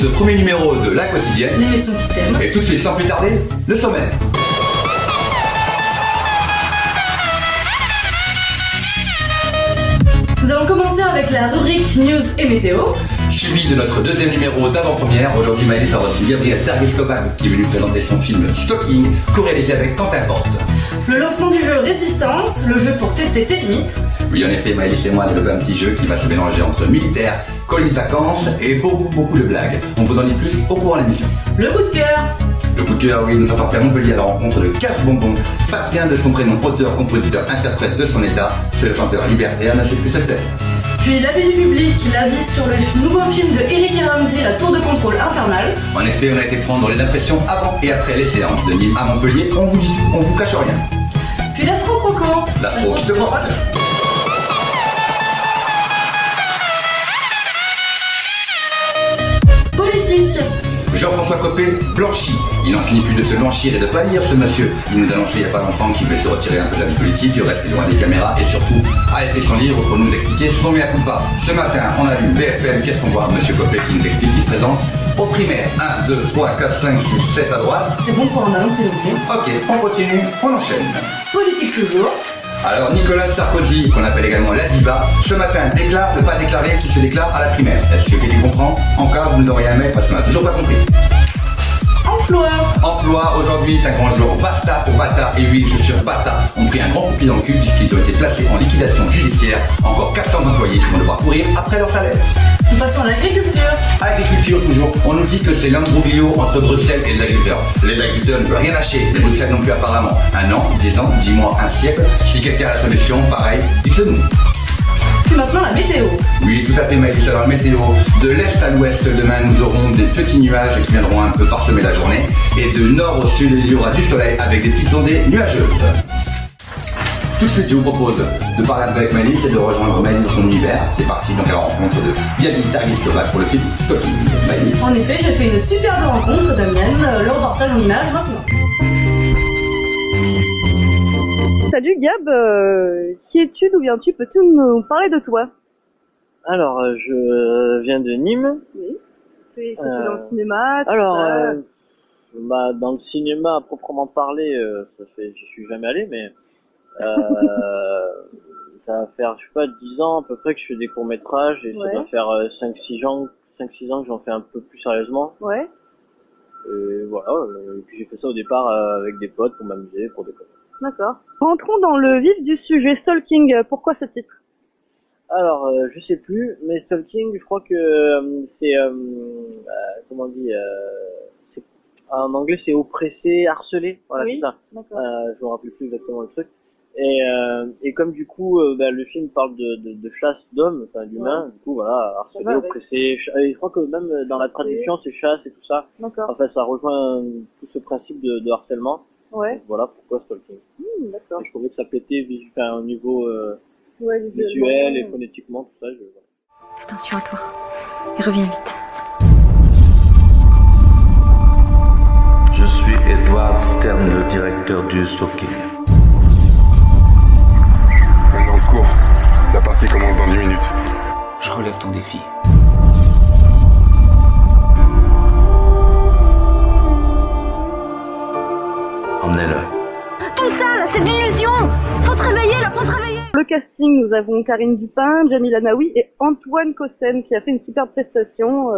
ce premier numéro de La Quotidienne. L'émission qui t'aime. Et tout de suite, sans plus tarder, le sommaire. Nous allons commencer avec la rubrique News et Météo. Suivi de notre deuxième numéro d'avant-première. Aujourd'hui, Maëlys a reçu Gabriel Targues-Kovac qui est venu présenter son film Stalking, co-réalisé avec Quentin Porte. Le lancement du jeu Résistance, le jeu pour tester tes limites. Oui, en effet, Maëlys et moi développons un petit jeu qui va se mélanger entre militaire, colonie de vacances et beaucoup de blagues. On vous en dit plus au courant de l'émission. Le coup de cœur. Le coup de cœur, oui, nous sommes partis à Montpellier à la rencontre de Cache Bonbon, Fabien de son prénom, auteur, compositeur, interprète de son état. C'est le chanteur libertaire, n'a plus cette tête. Puis l'avis du public, l'avis sur le nouveau film de Eric et Ramsey, La Tour de contrôle infernale. En effet, on a été prendre les impressions avant et après les séances de Nîmes à Montpellier. On vous cache rien. Puis l'astro croquant. L'astro qui te croque. Politique. Jean-François Copé blanchit. Il n'en finit plus de se blanchir et de pâlir, ce monsieur. Il nous a annoncé il n'y a pas longtemps qu'il voulait se retirer un peu de la vie politique, rester loin des caméras et surtout a écrit son livre pour nous expliquer son mea culpa. Ce matin, on a lu BFM. Qu'est-ce qu'on voit? Monsieur Copé qui nous explique, qui se présente au primaire. 1, 2, 3, 4, 5, 6, 7 à droite. C'est bon pour un ballon, s'il vous plaît. Ok, on continue, on enchaîne. Politique toujours. Alors Nicolas Sarkozy, qu'on appelle également la diva, ce matin déclare ne pas déclarer qu'il se déclare à la primaire. Est-ce que tu comprends? En cas, vous nous envoyez un mail parce qu'on n'a toujours pas compris. Emploi, aujourd'hui est un grand jour. Basta pour Bata, et oui, je suis Bata, ont pris un grand coup de pied dans le cul puisqu'ils ont été placés en liquidation judiciaire. Encore 400 employés qui vont devoir courir après leur salaire. Nous passons à l'agriculture. Agriculture toujours, on nous dit que c'est l'imbroglio entre Bruxelles et les agriculteurs. Les agriculteurs ne veulent rien lâcher, les Bruxelles non plus apparemment. 1 an, 10 ans, 10 mois, 1 siècle. Si quelqu'un a la solution, pareil, dites-le nous. Puis maintenant la météo. Oui, tout à fait Maëlys. Alors météo, de l'est à l'ouest, demain nous aurons des petits nuages qui viendront un peu parsemer la journée. Et de nord au sud, il y aura du soleil avec des petites ondées nuageuses. Tout de suite, je vous propose de parler un peu avec Maëlys et de rejoindre Maëlys dans son univers. C'est parti donc à la rencontre de Gabriel Targues-Kovac pour le film Stalking. Maëlys. En effet, j'ai fait une superbe rencontre, Damien. Le reportage en images maintenant. Salut Gab, qui es-tu, d'où viens-tu, peux-tu nous parler de toi? Alors, je viens de Nîmes. Oui. Tu es dans le cinéma? Alors, dans le cinéma à proprement parler, j'y suis jamais allé, mais ça va faire, je sais pas, 10 ans à peu près que je fais des courts-métrages et ça va faire 5-6 ans que j'en fais un peu plus sérieusement. Ouais. Et voilà, et puis j'ai fait ça au départ avec des potes pour m'amuser, pour déconner. D'accord. Rentrons dans le vif du sujet, Stalking, pourquoi ce titre? Alors, je sais plus, mais Stalking, je crois que c'est, comment on dit, en anglais c'est oppressé, harcelé, voilà, oui, c'est ça. D'accord. Je me rappelle plus exactement le truc. Et comme du coup, le film parle de chasse d'hommes, enfin d'humains, du coup voilà, harcelé, oppressé, et je crois que même dans la traduction c'est chasse et tout ça. D'accord. Enfin, ça rejoint tout ce principe de harcèlement. Ouais. Donc, voilà pourquoi Stalking. D'accord. Et je trouvais que ça pétait au niveau visuel visuel et phonétiquement, tout ça. Fais attention à toi et reviens vite. Je suis Edward Stern, le directeur du Stalking. On est en cours. La partie commence dans 10 minutes. Je relève ton défi. Emmenez-le. Tout ça, là, c'est de l'illusion. Faut se réveiller, là, faut se réveiller. Le casting, nous avons Karine Dupin, Jamila Naoui et Antoine Cossen qui a fait une superbe prestation.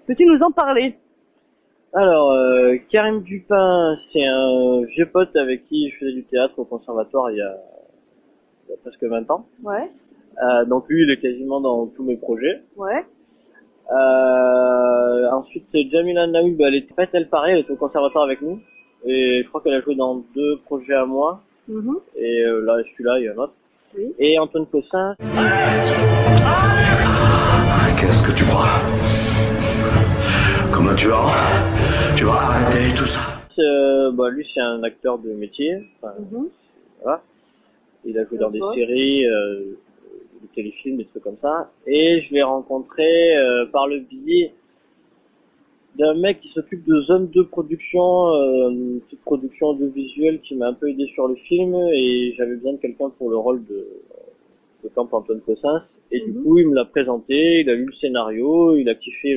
Peux-tu nous en parler? Alors, Karim Dupin, c'est un vieux pote avec qui je faisais du théâtre au conservatoire il y a presque 20 ans. Ouais. Donc lui, il est quasiment dans tous mes projets. Ouais. Ensuite, Jamila Naoui, elle était pas elle pareil, elle était au conservatoire avec nous. Et je crois qu'elle a joué dans 2 projets à moi. Et là, celui-là, il y en a un autre. Oui. Et Antoine Cossin. Qu'est-ce que tu crois? Comment tu vas arrêter tout ça? Lui, c'est un acteur de métier. Enfin, voilà. Il a joué dans des séries, des téléfilms, des trucs comme ça. Et je l'ai rencontré par le biais d'un mec qui s'occupe de zone de production, une petite production audiovisuelle qui m'a un peu aidé sur le film. Et j'avais besoin de quelqu'un pour le rôle de Camp Antoine Cossins. Et du coup, il me l'a présenté, il a lu le scénario, il a kiffé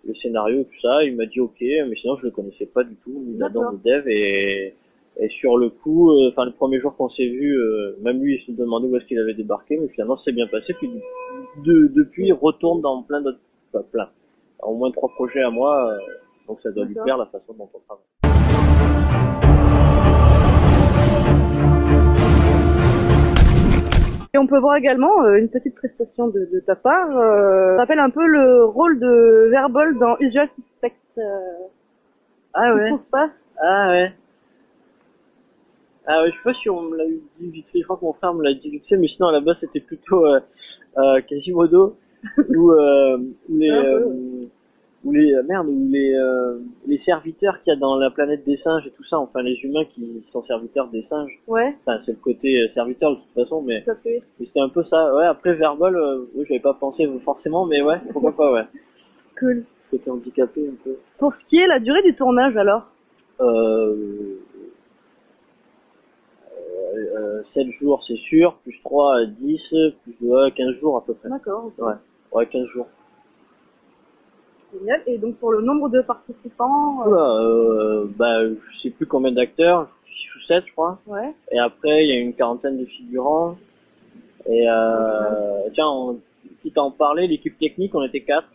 le scénario, tout ça. Il m'a dit ok, mais sinon je le connaissais pas du tout, ni là-dedans, ni dev. Et sur le coup, enfin le premier jour qu'on s'est vu, même lui il se demandait où est-ce qu'il avait débarqué, mais finalement c'est bien passé. Puis depuis, il retourne dans plein d'autres, enfin, plein, au moins 3 projets à moi, donc ça doit lui plaire la façon dont on travaille. Et on peut voir également une petite prestation de ta part. Ça rappelle un peu le rôle de Verbal dans Usual Suspect. Ah ouais. Tu trouves pas? Ah ouais. Ah ouais, je sais pas si on me l'a dit vite fait, je crois que mon frère me l'a dit vite fait, mais sinon à la base c'était plutôt Quasimodo ou les serviteurs qu'il y a dans la planète des singes et tout ça, enfin les humains qui sont serviteurs des singes. Ouais. Enfin c'est le côté serviteur de toute façon, mais Tout à fait. c'était un peu ça. Ouais, après Verbal, oui, j'avais pas pensé forcément, mais ouais, pourquoi pas, ouais. Cool. Côté handicapé un peu. Pour ce qui est la durée du tournage alors? 7 jours c'est sûr, plus 3, 10, plus 15 jours à peu près. D'accord. Okay. Ouais, 15 jours. Génial. Et donc pour le nombre de participants bah je sais plus combien d'acteurs, 6 ou 7 je crois. Ouais. Et après il y a une quarantaine de figurants. Et tiens, quitte à en parler, l'équipe technique on était 4.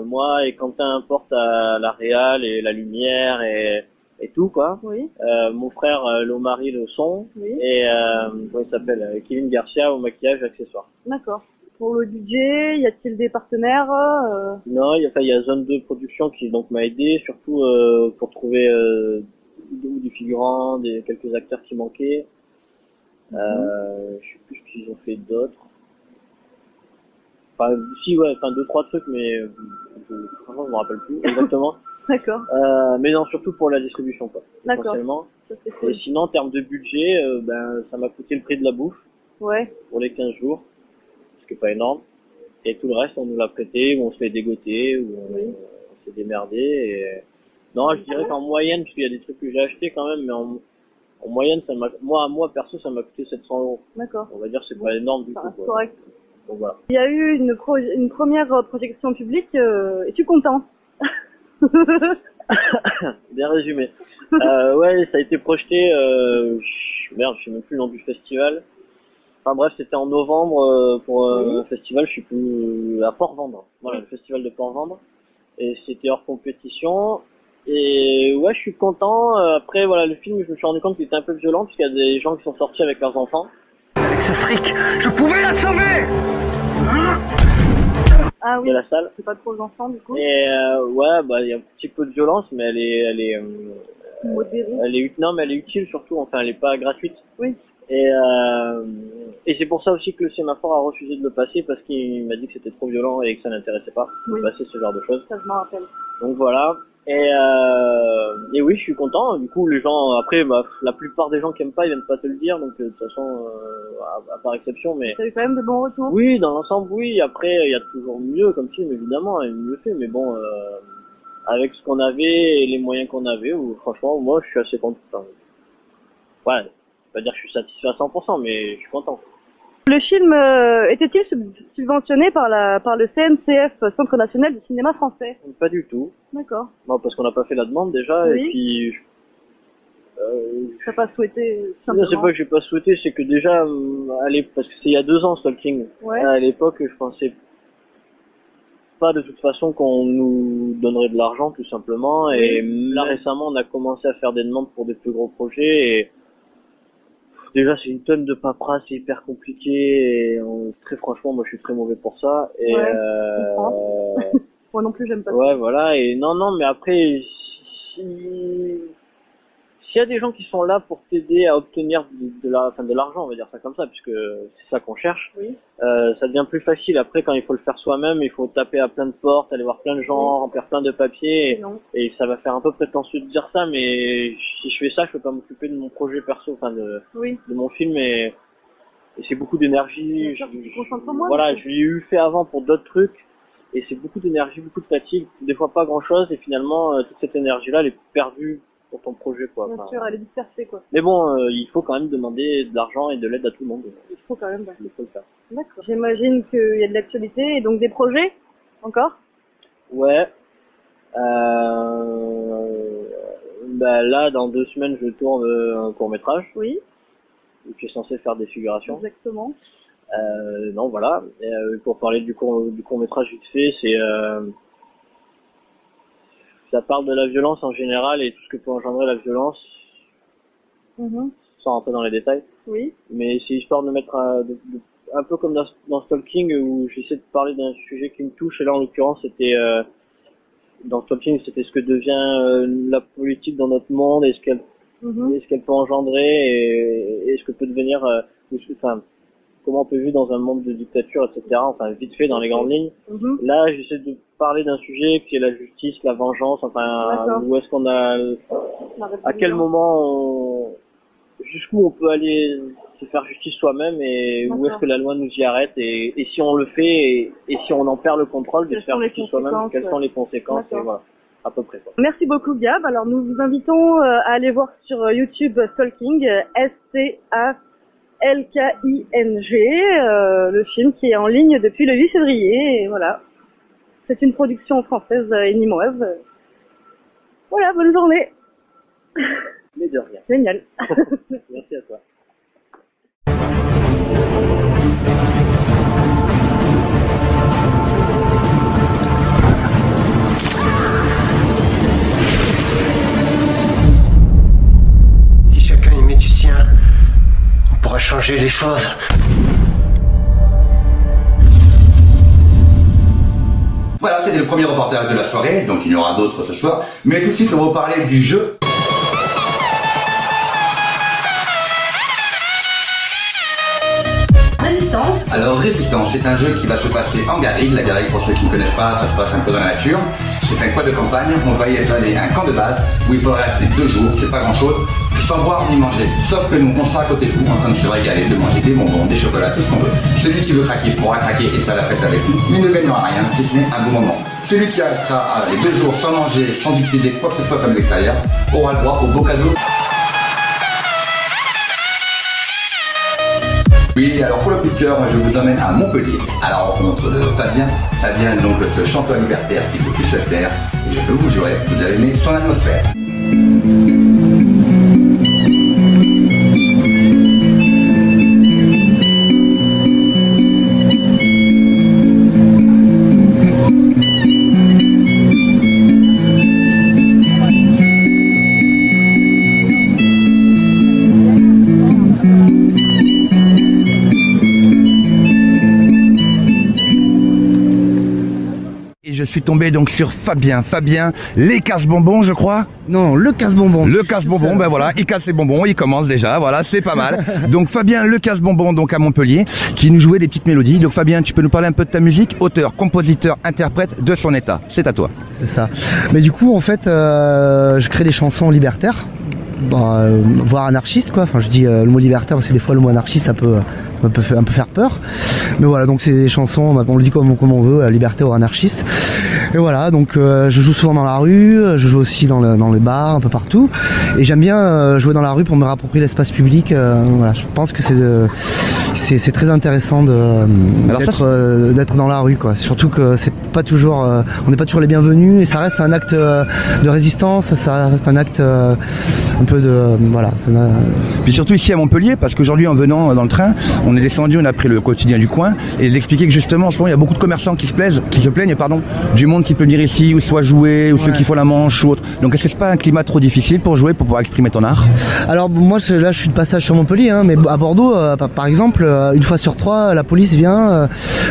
Moi et Quentin porte à la réal et la lumière et tout quoi. Oui. Mon frère Lomari le son. Oui. Et comment il s'appelle, Kevin Garcia au maquillage et accessoires. D'accord. Pour le budget, y a-t-il des partenaires Non, il y a Zone 2 Production qui donc m'a aidé, surtout pour trouver des figurants, quelques acteurs qui manquaient. Je sais plus ce qu'ils ont fait d'autres. Enfin, si ouais, enfin 2-3 trucs, mais franchement je me rappelle plus exactement. D'accord. Mais non, surtout pour la distribution quoi. D'accord. Cool. Et sinon en termes de budget, ben ça m'a coûté le prix de la bouffe. Ouais. Pour les 15 jours. C'est pas énorme, et tout le reste on nous l'a prêté, ou on se fait dégoter, ou on s'est démerdé, et non je dirais qu'en moyenne, parce qu'il y a des trucs que j'ai achetés quand même, mais en moyenne ça m'a, moi perso ça m'a coûté 700 €. D'accord. On va dire c'est pas énorme du tout. Correct. Donc voilà. Il y a eu une première projection publique, es-tu content? Bien résumé. Ouais, ça a été projeté, merde, je sais même plus le nom du festival. Enfin bref, c'était en novembre pour un festival, je sais plus, à Port-Vendre. Voilà, le festival de Port-Vendre. Et c'était hors compétition. Et ouais, je suis content. Après, voilà, le film, je me suis rendu compte qu'il était un peu violent, parce qu'il y a des gens qui sont sortis avec leurs enfants. Avec ce fric, je pouvais la sauver! Ah oui, de la salle. C'est pas trop aux enfants, du coup. Et ouais, bah il y a un petit peu de violence, mais elle est non, mais elle est utile surtout, enfin elle est pas gratuite. Oui. Et c'est pour ça aussi que le sémaphore a refusé de le passer, parce qu'il m'a dit que c'était trop violent et que ça n'intéressait pas de passer ce genre de choses. Ça, je m'en rappelle. Donc voilà. Et oui, je suis content. Du coup, les gens, après, bah, la plupart des gens qui aiment pas, ils viennent pas te le dire, donc de toute façon, à part exception, mais. T'as eu quand même de bons retours? Oui, dans l'ensemble, oui. Après, il y a toujours mieux comme film, évidemment, et mieux fait, mais bon, avec ce qu'on avait et les moyens qu'on avait, franchement, moi, je suis assez content. Ouais. Je vais pas dire que je suis satisfait à 100%, mais je suis content. Le film était-il subventionné par le CNCF, Centre National du Cinéma Français? Pas du tout. D'accord. Bon, parce qu'on n'a pas fait la demande déjà, oui. Et puis... T'as pas souhaité simplement. Non, c'est pas que j'ai pas souhaité, c'est que déjà, parce que c'est il y a 2 ans, Stalking. Ouais. À l'époque, je pensais pas de toute façon qu'on nous donnerait de l'argent, tout simplement. Oui. Et là, récemment, on a commencé à faire des demandes pour des plus gros projets, et déjà, c'est une tonne de paperasse, c'est hyper compliqué, et très franchement, moi, je suis très mauvais pour ça. Et moi non plus, j'aime pas ça. Ouais, voilà, et non, mais après, s'il y a des gens qui sont là pour t'aider à obtenir de l'argent, on va dire ça comme ça, puisque c'est ça qu'on cherche, oui. Ça devient plus facile. Après, quand il faut le faire soi-même, il faut taper à plein de portes, aller voir plein de gens, remplir plein de papiers, et ça va faire un peu prétentieux de dire ça, mais si je fais ça, je peux pas m'occuper de mon projet perso, de mon film, et c'est beaucoup d'énergie. Voilà, je l'ai eu fait avant pour d'autres trucs, et c'est beaucoup d'énergie, beaucoup de fatigue, des fois pas grand chose, et finalement, toute cette énergie-là, elle est perdue pour ton projet, quoi. Bien sûr, elle est dispersée, quoi. Mais bon, il faut quand même demander de l'argent et de l'aide à tout le monde. Il faut quand même, il faut le faire. D'accord. J'imagine qu'il y a de l'actualité et donc des projets, encore? Ouais, Bah là, dans 2 semaines, je tourne un court-métrage. Oui. Qui est censé faire des figurations. Exactement. Non, voilà. Pour parler du court-métrage vite fait, c'est ça parle de la violence en général et tout ce que peut engendrer la violence, sans rentrer dans les détails. Oui. Mais c'est histoire de mettre un peu comme dans Stalking, où j'essaie de parler d'un sujet qui me touche, et là en l'occurrence c'était dans Stalking, c'était ce que devient la politique dans notre monde, et ce qu'elle peut engendrer, et ce que peut devenir, comment on peut vivre dans un monde de dictature, etc. Enfin, vite fait dans les grandes lignes. Là, j'essaie de parler d'un sujet qui est la justice, la vengeance, où est-ce qu'on a, à quel moment jusqu'où on peut aller se faire justice soi-même, et où est-ce que la loi nous y arrête, et si on le fait, et si on en perd le contrôle de se faire justice soi-même, quelles sont les conséquences, et voilà, à peu près. Quoi. Merci beaucoup Gab. Alors nous vous invitons à aller voir sur YouTube Stalking, STALKING, le film qui est en ligne depuis le 8 février, et voilà. C'est une production française et nîmoise. Voilà, bonne journée. Mais de rien. Génial. Merci à toi. Si chacun est médecin, on pourra changer les choses. Voilà, c'était le premier reportage de la soirée, donc il y en aura d'autres ce soir. Mais tout de suite, on va vous parler du jeu. Résistance. Alors Résistance, c'est un jeu qui va se passer en garrigue. La garrigue, pour ceux qui ne connaissent pas, ça se passe un peu dans la nature. C'est un quad de campagne, on va y étaler un camp de base où il faudra rester 2 jours, c'est pas grand chose, sans boire ni manger. Sauf que nous, on sera à côté de vous en train de se régaler, de manger des bonbons, des chocolats, tout ce qu'on veut. Celui qui veut craquer pourra craquer et faire la fête avec nous, mais ne gagnera rien, si ce n'est un bon moment. Celui qui arrêtera les 2 jours sans manger, sans utiliser quoi que ce soit comme l'extérieur, aura le droit au beau cadeau. Oui, alors pour le coup de cœur, moi je vous emmène à Montpellier, à la rencontre de Fabien. Fabien, donc ce chanteur libertaire qui veut plus se taire, et je peux vous jurer que vous allez aimer son atmosphère. Je suis tombé donc sur Fabien, les casse-bonbons je crois. Non, le casse-bonbon. Le casse-bonbon, ben voilà, il casse les bonbons, il commence déjà, voilà, c'est pas mal. Donc Fabien, le casse-bonbon donc à Montpellier, qui nous jouait des petites mélodies. Donc Fabien, tu peux nous parler un peu de ta musique, auteur, compositeur, interprète de son état. C'est à toi. C'est ça. Mais du coup en fait, je crée des chansons libertaires. Voire anarchiste quoi, enfin je dis le mot libertaire parce que des fois le mot anarchiste ça peut un peu faire peur, mais voilà, donc c'est des chansons, on le dit comme on veut, liberté ou anarchiste, et voilà, donc je joue souvent dans la rue, je joue aussi dans les bars, un peu partout, et j'aime bien jouer dans la rue pour me réapproprier l'espace public, voilà, je pense que c'est très intéressant d'être dans la rue quoi, surtout que c'est pas toujours, on n'est pas toujours les bienvenus, et ça reste un acte de résistance, ça reste un acte un peu de voilà. Puis surtout ici à Montpellier, parce qu'aujourd'hui en venant dans le train, on est descendu, on a pris le quotidien du coin, et d'expliquer que justement en ce moment il y a beaucoup de commerçants qui se plaignent du monde qui peut venir ici, ou soit jouer, ou ceux qui font la manche ou autre. Donc est-ce que c'est pas un climat trop difficile pour jouer, pour pouvoir exprimer ton art? Alors moi là je suis de passage sur Montpellier, hein, mais à Bordeaux par exemple, une fois sur 3 la police vient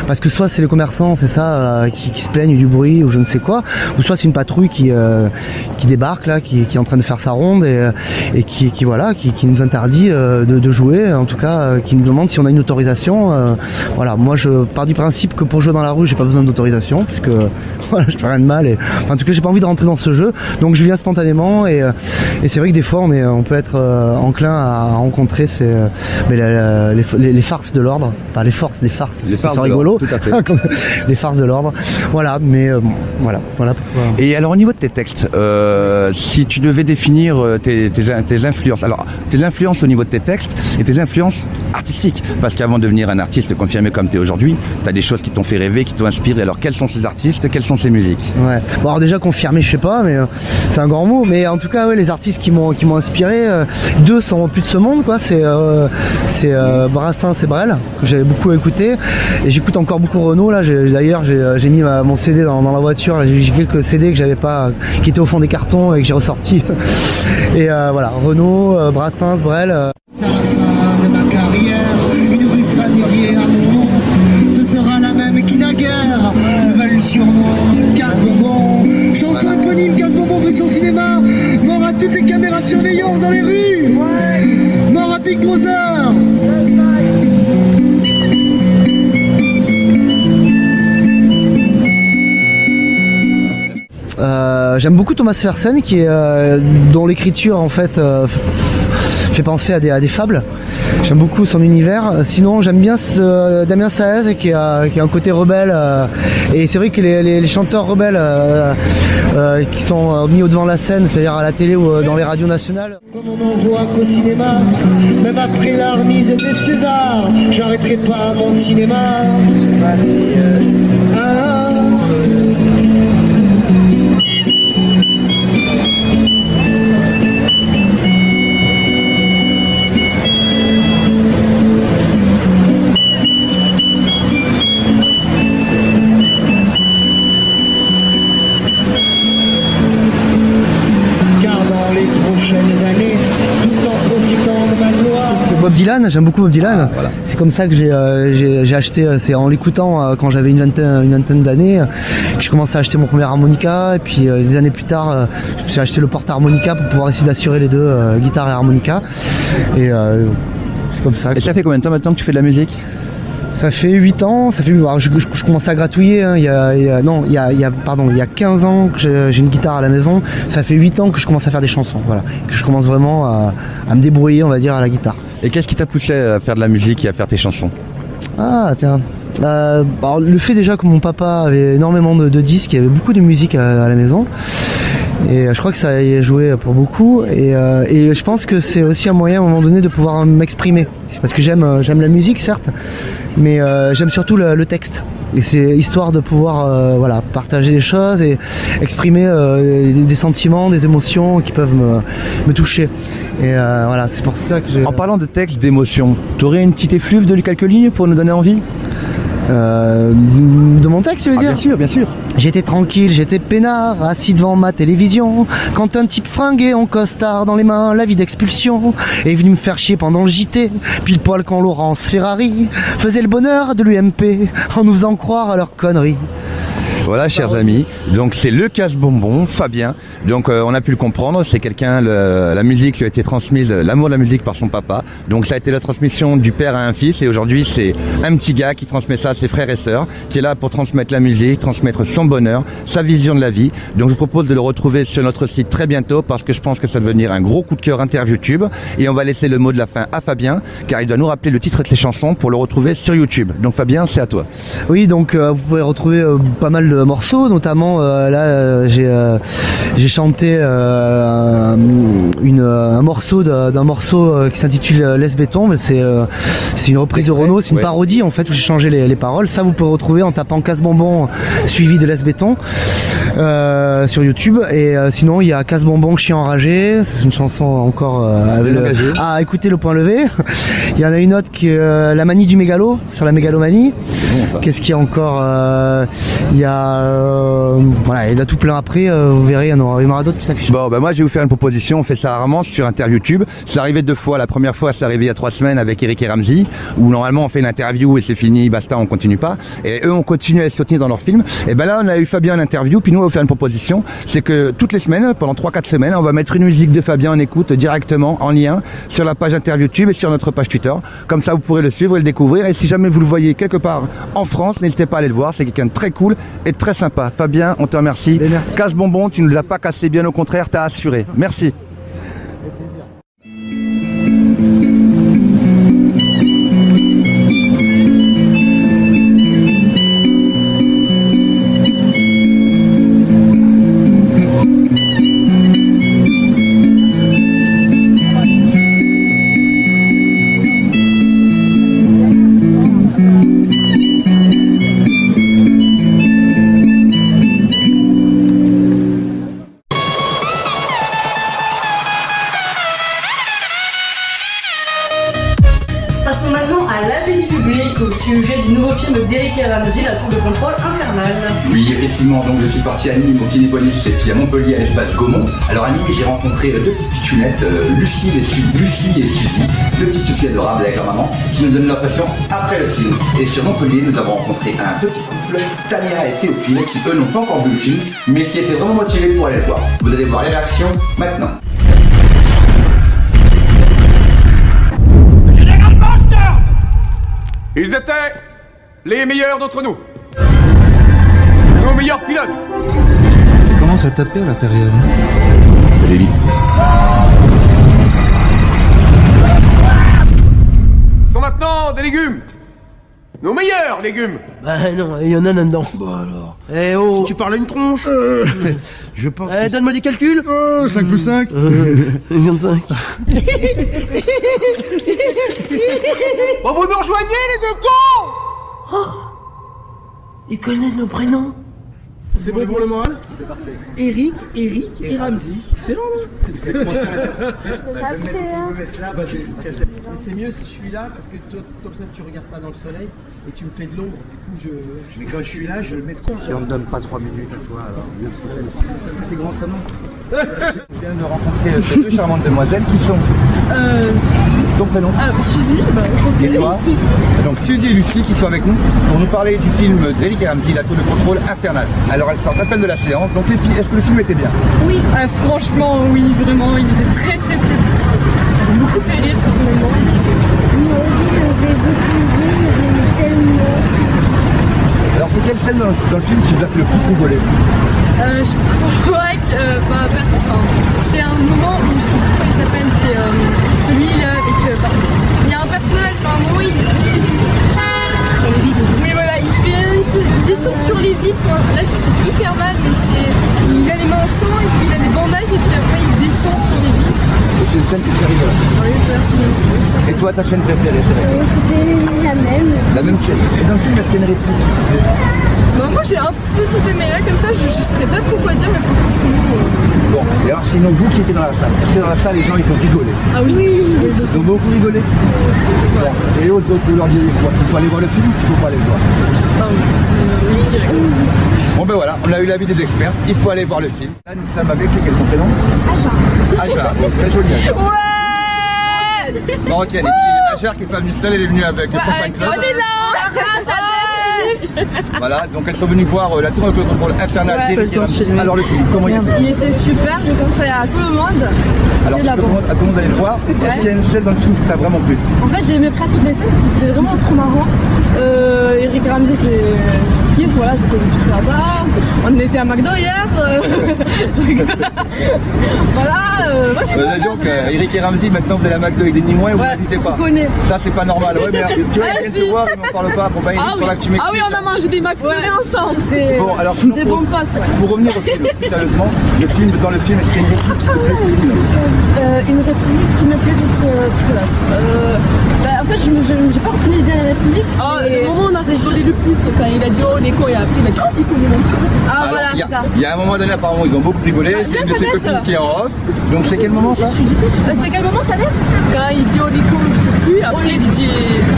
parce que soit c'est les commerçants, c'est ça, qui se plaignent du bruit ou je ne sais quoi, ou soit c'est une patrouille qui débarque là, qui est en train de faire sa ronde et qui nous interdit de jouer, en tout cas qui nous demande si on a une autorisation. Voilà, moi je pars du principe que pour jouer dans la rue j'ai pas besoin d'autorisation puisque voilà, je fais rien de mal, et en tout cas j'ai pas envie de rentrer dans ce jeu, donc je viens spontanément, et c'est vrai que des fois on peut être enclin à rencontrer les farces de l'ordre, pas les farces, c'est rigolo, tout à fait. Les farces de l'ordre, voilà, mais voilà pourquoi. Et alors au niveau de tes textes, si tu devais définir tes influences, alors tes influences au niveau de tes textes et tes influences artistique. Parce qu'avant de devenir un artiste confirmé comme tu es aujourd'hui, tu as des choses qui t'ont fait rêver, qui t'ont inspiré. Alors quels sont ces artistes, quelles sont ces musiques? Ouais. Bon, alors déjà confirmé, je sais pas, mais c'est un grand mot. Mais en tout cas, ouais, les artistes qui m'ont inspiré, deux sont plus de ce monde, quoi. C'est Brassens et Brel, que j'avais beaucoup écouté. Et j'écoute encore beaucoup Renaud. Là, d'ailleurs, j'ai mis mon CD dans la voiture. Là, j'ai quelques CD que j'avais pas, qui étaient au fond des cartons et que j'ai ressorti. Et voilà, Renaud, Brassens, Brel. À la fin de ma carrière, une rue sera dédiée à mon nom. Ce sera la même qui naguère veulent sur moi Casse-Bonbon. Chanson éponyme, Casse-Bonbon fait son cinéma. Mort à toutes les caméras de surveillance dans les rues. Mort à Big Brother. J'aime beaucoup Thomas Fersen qui est dont l'écriture en fait fait penser à des fables. J'aime beaucoup son univers. Sinon j'aime bien Damien Saez qui a un côté rebelle et c'est vrai que les chanteurs rebelles qui sont mis au devant de la scène, c'est-à-dire à la télé ou dans les radios nationales. Comme on n'en voit qu'au cinéma, même après la remise des Césars, j'arrêterai pas mon cinéma. Bob Dylan, j'aime beaucoup Bob Dylan. Ah, voilà. C'est comme ça que j'ai acheté, c'est en l'écoutant quand j'avais une vingtaine d'années, que je commençais à acheter mon premier harmonica. Et puis des années plus tard, j'ai acheté le porte-harmonica pour pouvoir essayer d'assurer les deux, guitare et harmonica. Et c'est comme ça. Et ça fait combien de temps maintenant que tu fais de la musique? Ça fait 8 ans, ça fait je commençais à gratouiller, hein, il y a 15 ans que j'ai une guitare à la maison, ça fait 8 ans que je commence à faire des chansons, voilà, que je commence vraiment à me débrouiller, on va dire, à la guitare. Et qu'est-ce qui t'a poussé à faire de la musique et à faire tes chansons? Ah tiens, alors, le fait déjà que mon papa avait énormément de disques, il y avait beaucoup de musique à la maison. Et je crois que ça y a joué pour beaucoup et je pense que c'est aussi un moyen à un moment donné de pouvoir m'exprimer parce que j'aime la musique certes, mais j'aime surtout le texte et c'est histoire de pouvoir voilà, partager des choses et exprimer des sentiments, des émotions qui peuvent me toucher et voilà, c'est pour ça que En parlant de texte, d'émotion, t'aurais une petite effluve de quelques lignes pour nous donner envie? De mon texte, tu veux dire? Bien sûr, bien sûr. J'étais tranquille, j'étais peinard, assis devant ma télévision, quand un type fringué en costard dans les mains, l'avis d'expulsion, est venu me faire chier pendant le JT, pile poil quand Laurence Ferrari faisait le bonheur de l'UMP en nous faisant croire à leurs conneries. Voilà, chers amis, donc c'est le Casse-Bonbon, Fabien. Donc on a pu le comprendre, c'est quelqu'un, la musique lui a été transmise, l'amour de la musique par son papa. Donc ça a été la transmission du père à un fils et aujourd'hui c'est un petit gars qui transmet ça à ses frères et sœurs, qui est là pour transmettre la musique, transmettre son bonheur, sa vision de la vie. Donc je vous propose de le retrouver sur notre site très bientôt parce que je pense que ça va devenir un gros coup de cœur InterYouTube. Et on va laisser le mot de la fin à Fabien car il doit nous rappeler le titre de ses chansons pour le retrouver sur YouTube. Donc Fabien, c'est à toi. Oui, donc vous pouvez retrouver pas mal de morceaux, notamment là j'ai chanté un morceau d'un morceau qui s'intitule Laisse Béton, c'est une reprise de Renaud, c'est une parodie en fait où j'ai changé les paroles. Ça vous pouvez retrouver en tapant Casse-Bonbon suivi de Laisse Béton sur YouTube. Et sinon il y a Casse-Bonbon Chien enragé, c'est une chanson encore écouter le point levé. Il y en a une autre qui est La manie du mégalo, sur la mégalomanie. Qu'est-ce qu'il y a encore? Il y a voilà, il y a tout plein après, vous verrez, il y en aura d'autres qui s'affichent. Bon, moi je vais vous faire une proposition, on fait ça rarement sur InterYouTube. C'est arrivé 2 fois, la première fois c'est arrivé il y a 3 semaines avec Eric et Ramsey, où normalement on fait une interview et c'est fini, basta, on continue pas. Et eux on continue à les soutenir dans leurs films. Et ben là on a eu Fabien en interview, puis nous on va vous faire une proposition, c'est que toutes les semaines, pendant 3-4 semaines, on va mettre une musique de Fabien en écoute directement, en lien, sur la page InterYouTube et sur notre page Twitter. Comme ça vous pourrez le suivre et le découvrir. Et si jamais vous le voyez quelque part en France, n'hésitez pas à aller le voir, c'est quelqu'un de très cool et très sympa. Fabien, on te remercie. Casse-Bonbon, tu nous as pas cassé, bien au contraire, t'as assuré. Merci. public au sujet du nouveau film d'Eric et Ramsey, La Tour de contrôle infernale. Oui, effectivement, donc je suis parti à Nîmes au Kinépolis et puis à Montpellier à l'espace Gaumont. Alors à Nîmes, j'ai rencontré deux petites pitchounettes, Lucie et Suzy, deux petites filles adorables avec leur maman, qui nous donnent leur passion après le film. Et sur Montpellier, nous avons rencontré un petit couple, Tania et Théophile, qui eux n'ont pas encore vu le film, mais qui étaient vraiment motivés pour aller le voir. Vous allez voir les réactions maintenant. Ils étaient les meilleurs d'entre nous. Nos meilleurs pilotes. Ça commence à taper à l'intérieur. C'est l'élite. Sont maintenant des légumes. Nos meilleurs légumes. Bah non, il y en a là-dedans. Bah alors. Eh oh, tu parles à une tronche. Je pense. Donne-moi des calculs. 5 plus 5. 25. Bon, vous nous rejoignez les deux cons. Oh, ils connaissent nos prénoms. C'est bon pour le moral? C'est parfait. Eric et Ramsey. Excellent, non? C'est mieux si je suis là, parce que toi, comme ça, tu regardes pas dans le soleil et tu me fais de l'ombre. Du coup, Mais quand je suis là, je vais le mettre quoi? Si on me donne pas 3 minutes à toi, alors merci. T'es grand comment? Je viens de rencontrer ces deux charmantes demoiselles qui sont... Ton prénom? Suzy, et toi? Lucie. Donc Suzy et Lucie qui sont avec nous pour nous parler du film d'Eric et Ramsey, La Tour de contrôle infernale. Alors elles sortent à peine de la séance, donc les filles, est-ce que le film était bien? Oui, franchement oui, vraiment, il était très très très bien. Ça m'a beaucoup fait rire personnellement. Moi aussi j'avais beaucoup rire, j'aimais tellement. Alors c'est quelle scène dans le film qui vous a fait le plus rigoler? Je crois que c'est un moment où je sais pas comment il s'appelle, c'est celui-là avec... il y a un personnage, à un moment oui voilà, il descend sur les vitres, là j'explique hyper mal, mais il a les mains en sang et puis il a des bandages et puis après il descend sur les vitres. Et c'est une scène qui fait rigoler. Oui, personnellement. Et toi ta scène préférée? C'était la même. La même scène. Et dans le film, est-ce qu'il y a une réplique? Moi j'ai un peu tout aimé là, comme ça je saurais pas trop quoi dire, mais franchement c'est Bon, et alors sinon vous qui étiez dans la salle, est-ce que dans la salle les gens ils ont rigolé? Ah oui, ils ont beaucoup rigolé. Bon. Et les autres, vous leur direz quoi? Il faut aller voir le film ou il faut pas aller le voir? Oui, direct. Bon ben voilà, on a eu l'avis des experts, il faut aller voir le film. Là nous sommes avec quel prénom? Ajar, bon, très joli Ajar. Ouais. Marocaine, et puis Ajar qui est pas venue seule, elle est venue avec son fan club. On est là. Voilà, donc elles sont venues voir La Tour de contrôle infernale d'Eric et Ramsey. Alors le film, comment il était? Il était super, je conseille à tout le monde. Alors à tout le monde d'aller le voir. Est-ce qu'il y a une scène dans le film qui t'a vraiment plu? En fait j'ai aimé presque toutes les scènes parce que c'était vraiment trop marrant. Eric et Ramsey c'est kiff, voilà, c'était sympa. On était à McDo hier. Voilà. Donc Eric et Ramsey, maintenant vous allez à McDo avec des Nîmois et vous n'invitez pas. Ça c'est pas normal, ouais mais tu vois, ils viennent te voir, ils m'en parlent pas, pour pas que tu m'expliques. Ah oui, on a mangé des McFlurry ensemble. Bon, alors des bons potes. Pour revenir au film, sérieusement, dans le film, est-ce qu'il y a une réplique qui te plaît? Une réplique qui me plaît plus que en fait, j'ai pas retenu bien la réplique. Le moment où on a rigolé le plus, quand il a dit oh Nico et après il a dit oh Nico mon. Ah voilà, c'est ça. Il y a un moment donné, apparemment, ils ont beaucoup rigolé. C'est une de ses copines qui est en off. Donc c'est quel moment ça? C'était quel moment ça date? Quand il dit oh Nico, je sais plus. Après il dit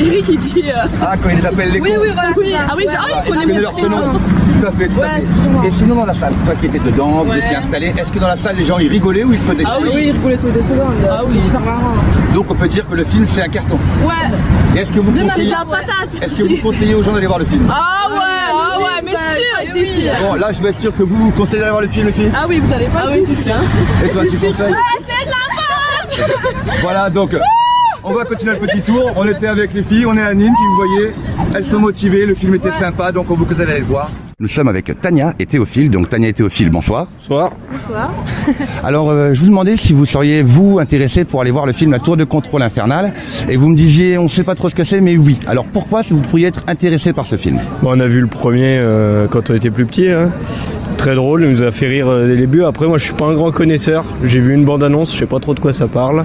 Eric, il dit. Ah, quand il les appelle les cons. Oui, voilà. Ah oui, il connaît leur prénom. Tout à fait, tout à fait. Et sinon dans la salle, toi qui étais dedans, vous étiez installé, est-ce que dans la salle les gens ils rigolaient ou ils faisaient chier? Ah oui, ils rigolaient tous les secondes. Ah oui, super marrant. Donc on peut dire que le film c'est un carton. Ouais. Et est-ce que vous conseillez aux gens d'aller voir le film? Ah ouais, mais sûr. Bon, là je vais être sûr que vous conseillez d'aller voir le film Ah oui, vous allez pas. Ah oui, c'est sûr. Et toi tu conseilles? C'est de la mort. Voilà, donc on va continuer le petit tour. On était avec les filles, on est à Nîmes, qui vous voyez, elles sont motivées, le film était sympa, donc on vous conseille d'aller le voir. Nous sommes avec Tania et Théophile, donc Tania et Théophile, bonsoir. Bonsoir. Bonsoir. Alors je vous demandais si vous seriez vous intéressé pour aller voir le film La Tour de contrôle infernale, et vous me disiez on ne sait pas trop ce que c'est, mais oui. Alors pourquoi vous pourriez être intéressé par ce film? Bon, on a vu le premier quand on était plus petit, hein. Très drôle, il nous a fait rire dès le début. Après moi je suis pas un grand connaisseur, j'ai vu une bande-annonce, je sais pas trop de quoi ça parle.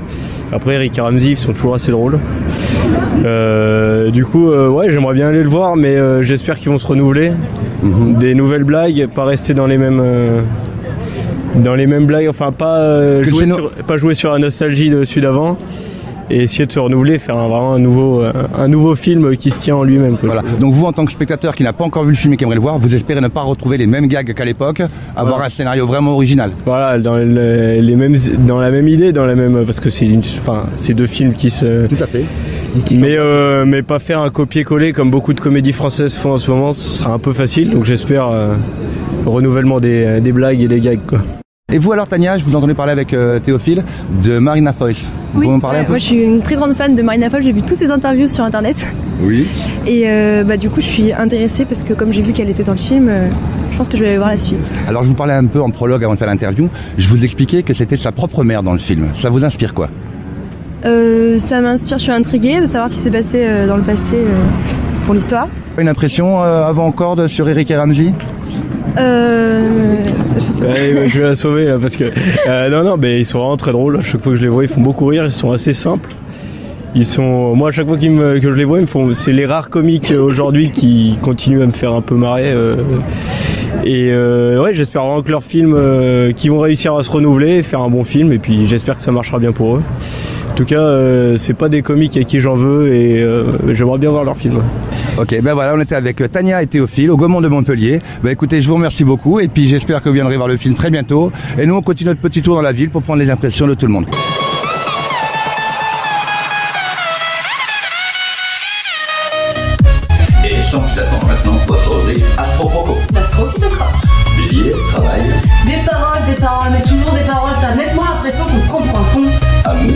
Après Eric et Ramsey ils sont toujours assez drôles. Du coup ouais, j'aimerais bien aller le voir, mais j'espère qu'ils vont se renouveler. Des nouvelles blagues, pas rester dans les mêmes blagues, enfin pas jouer sur la nostalgie de celui d'avant. et essayer de se renouveler, faire vraiment un nouveau film qui se tient en lui-même. Voilà. Donc vous, en tant que spectateur qui n'a pas encore vu le film et qui aimerait le voir, vous espérez ne pas retrouver les mêmes gags qu'à l'époque, avoir un scénario vraiment original. Voilà, dans la même idée, parce que c'est deux films qui se... Tout à fait. Mais pas faire un copier-coller comme beaucoup de comédies françaises font en ce moment, ce sera un peu facile, donc j'espère renouvellement des blagues et des gags, quoi. Et vous alors Tania, je vous entendais parler avec Théophile de Marina Foïs. Vous pouvez m'en parler un peu ? Moi je suis une très grande fan de Marina Foïs, j'ai vu toutes ses interviews sur internet. Oui. Et du coup je suis intéressée parce que comme j'ai vu qu'elle était dans le film, je pense que je vais aller voir la suite. Alors je vous parlais un peu en prologue avant de faire l'interview, je vous expliquais que c'était sa propre mère dans le film. Ça vous inspire quoi ? Ça m'inspire, je suis intriguée de savoir ce qui s'est passé dans le passé pour l'histoire. Une impression avant encore sur Eric et Ramsey ? Je sais pas. Ouais, je vais la sauver là parce que non mais ils sont vraiment très drôles. À chaque fois que je les vois, ils font beaucoup rire. Ils sont assez simples. Moi à chaque fois que je les vois, c'est les rares comiques aujourd'hui qui continuent à me faire un peu marrer. Ouais, j'espère vraiment que leurs films, qu'ils vont réussir à se renouveler, faire un bon film, et puis j'espère que ça marchera bien pour eux. En tout cas, c'est pas des comiques à qui j'en veux, et j'aimerais bien voir leurs films. Ok, ben voilà, on était avec Tania et Théophile au Gaumont de Montpellier. Ben écoutez, je vous remercie beaucoup, et puis j'espère que vous viendrez voir le film très bientôt. Et nous, on continue notre petit tour dans la ville pour prendre les impressions de tout le monde. Et sans plus attendre maintenant, votre rubrique Astro-Croco. L'astro qui te croque. Bélier, travail. Des paroles, mais toujours des paroles. T'as nettement l'impression qu'on te prend pour un con. Amour.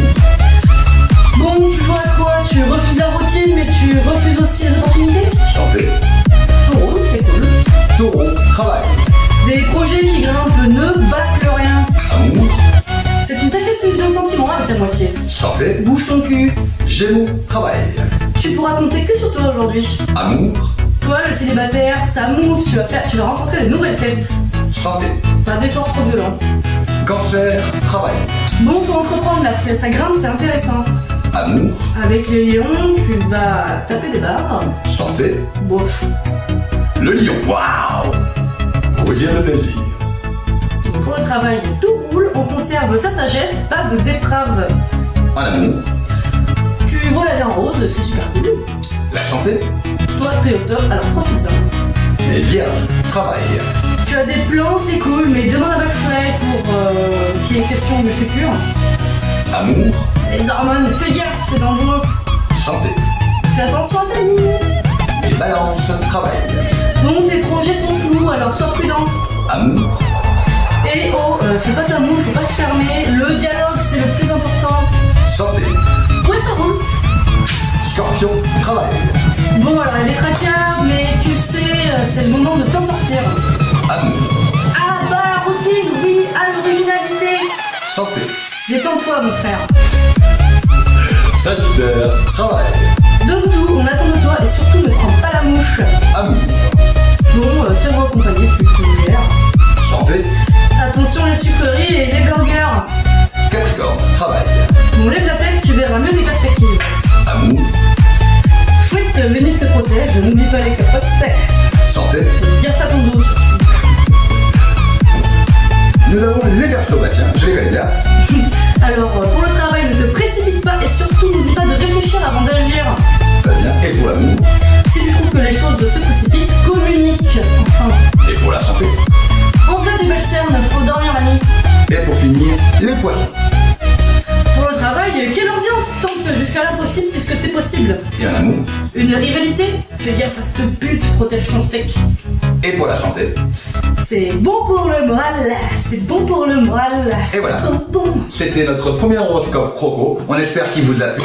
Bon, tu joues à quoi? Tu refuses la routine, mais tu refuses aussi les opportunités? Santé. Taureau, c'est cool. Taureau, travail. Des projets qui grimpent, ne bâclent rien. Amour. C'est une sacrée fusion de sentiments avec ta moitié. Santé. Bouge ton cul. Gémeaux, travail. Tu pourras compter que sur toi aujourd'hui. Amour. Toi, le célibataire, ça move, tu vas rencontrer de nouvelles têtes. Santé. Pas d'efforts trop violents. Cancer, travail. Bon, faut entreprendre là, ça grimpe, c'est intéressant. Amour. Avec les lions, tu vas taper des barres. Santé. Bof. Le lion, waouh. Revient de plaisir. Pour le travail, tout roule, on conserve sa sagesse, pas de déprave. En amour. Tu vois la vie en rose, c'est super cool. La santé. Toi, t'es au top, alors profite-en. Les vierges, travail. Tu as des plans, c'est cool, mais demande à McFly pour qu'il y ait question du futur. Amour. Les hormones, fais gaffe, c'est dangereux. Santé. Fais attention à ta ligne. Les balances, travail. Bon, tes projets sont flous, alors sois prudent. Amour. Et fais pas ta moue, faut pas se fermer. Le dialogue, c'est le plus important. Santé. Ouais, ça roule. Scorpion, travail. Bon, alors il y a des traquards, mais tu sais, c'est le moment de t'en sortir. Amour. Ah bah, la routine, oui, à l'originalité. Santé. Détends-toi, mon frère. Sagittaire, travail. Donne tout, on attend de toi, et surtout ne prends pas la mouche. Amour. Bon, seul accompagné, tu gères. Santé. Attention les sucreries et les burgers. Capricorne, travail. Bon, lève la tête, tu verras mieux des perspectives. Amour. Chouette, Vénus te protège, n'oublie pas les capotes. Santé. Gaffe à ton dos. Nous avons les Verseaux, bah tiens, je les connais bien. Alors, pour le travail, ne te précipite pas et surtout n'oublie pas de réfléchir avant d'agir. Très bien. Et pour l'amour? Si tu trouves que les choses se précipitent, communique. Enfin. Et pour la santé? En plein des belles cernes, faut dormir la nuit. Et pour finir, les poissons. Pour le travail, quelle ambiance? Tente jusqu'à l'impossible puisque c'est possible. Et en amour? Une rivalité? Fais gaffe à cette pute, protège ton steak. Et pour la santé? C'est bon pour le moral, c'est bon pour le moral. Et voilà. Bon. C'était notre premier horoscope Croco. On espère qu'il vous a plu.